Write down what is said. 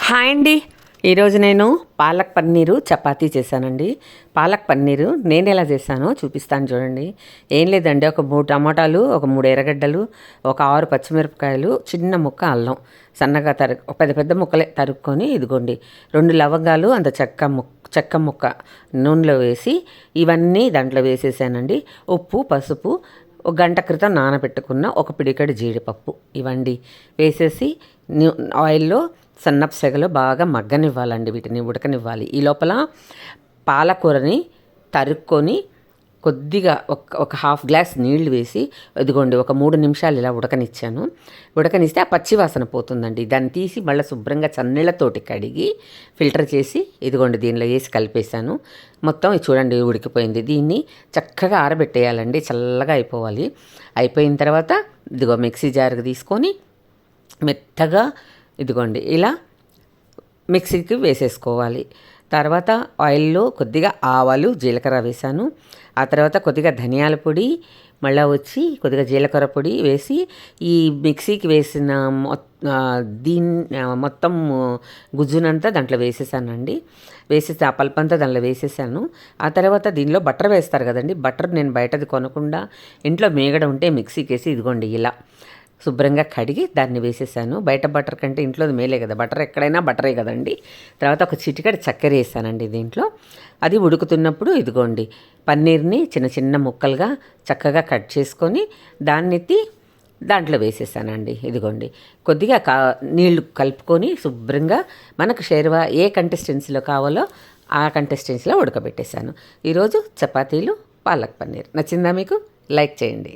Hi అండి. ఈరోజు నేను పాలక్ పన్నీరు చపాతీ చేశానండి. పాలక్ పన్నీరు నేను ఎలా చేశానో చూపిస్తాను చూడండి. ఏం లేదండి, ఒక 3 టమాటాలు, ఒక 3 ఎర్రగడ్డలు, ఒక 6 పచ్చిమిరపకాయలు, చిన్న ముక్క అల్లం సన్నగా పెద్ద పెద్ద ముక్కలే తరుక్కొని, ఇదిగోండి 2 లవంగాలు, అంత చెక్క ముక్క నూనెలో వేసి ఇవన్నీ దాంట్లో వేసేసానండి. ఉప్పు, పసుపు, ఒక గంట క్రితం నానబెట్టుకున్న ఒక పిడికెడు జీడిపప్పు ఇవండి వేసేసి ఆయిల్లో సన్నపు సెగలో బాగా మగ్గనివ్వాలండి. వీటిని ఉడకనివ్వాలి. ఈ లోపల పాలకూరని తరుక్కొని కొద్దిగా ఒక హాఫ్ గ్లాస్ నీళ్లు వేసి ఇదిగోండి ఒక 3 నిమిషాలు ఇలా ఉడకనిచ్చాను. ఉడకనిస్తే ఆ పచ్చి వాసన పోతుందండి. దాన్ని తీసి మళ్ళీ శుభ్రంగా చన్నీళ్ళతోటి కడిగి ఫిల్టర్ చేసి ఇదిగోండి దీనిలో వేసి కలిపేశాను. మొత్తం ఇది చూడండి ఉడికిపోయింది. దీన్ని చక్కగా ఆరబెట్టేయాలండి, చల్లగా అయిపోవాలి. అయిపోయిన తర్వాత ఇదిగో మిక్సీ జార్కి తీసుకొని మెత్తగా ఇదిగోండి ఇలా మిక్సీకి వేసేసుకోవాలి. తర్వాత ఆయిల్లో కొద్దిగా ఆవాలు, జీలకర్ర వేసాను. ఆ తర్వాత కొద్దిగా ధనియాల పొడి, మళ్ళీ వచ్చి కొద్దిగా జీలకర్ర పొడి వేసి ఈ మిక్సీకి వేసిన మొత్తం గుజ్జునంతా దాంట్లో వేసేసానండి. వేసేసి ఆ పల్పంతా దాంట్లో వేసేసాను. ఆ తర్వాత దీనిలో బటర్ వేస్తారు కదండి. బటర్ నేను బయటది కొనకుండా ఇంట్లో మేగడ ఉంటే మిక్సీకి వేసి ఇదిగోండి ఇలా శుభ్రంగా కడిగి దాన్ని వేసేసాను. బయట బటర్ కంటే ఇంట్లోది మేలే కదా, బటర్ ఎక్కడైనా బటరే కదండి. తర్వాత ఒక చిటికెడు చక్కెర వేసానండి దీంట్లో. అది ఉడుకుతున్నప్పుడు ఇదిగోండి పన్నీర్ని చిన్న చిన్న ముక్కలుగా చక్కగా కట్ చేసుకొని దాన్నెత్తి దాంట్లో వేసేసానండి. ఇదిగోండి కొద్దిగా నీళ్లు కలుపుకొని శుభ్రంగా మనకు షేర్వా ఏ కంటెస్టెన్సీలో కావాలో ఆ కంటెస్టెన్సీలో ఉడకబెట్టేశాను. ఈరోజు చపాతీలు, పాలక్ పన్నీర్. నచ్చిందా మీకు? లైక్ చేయండి.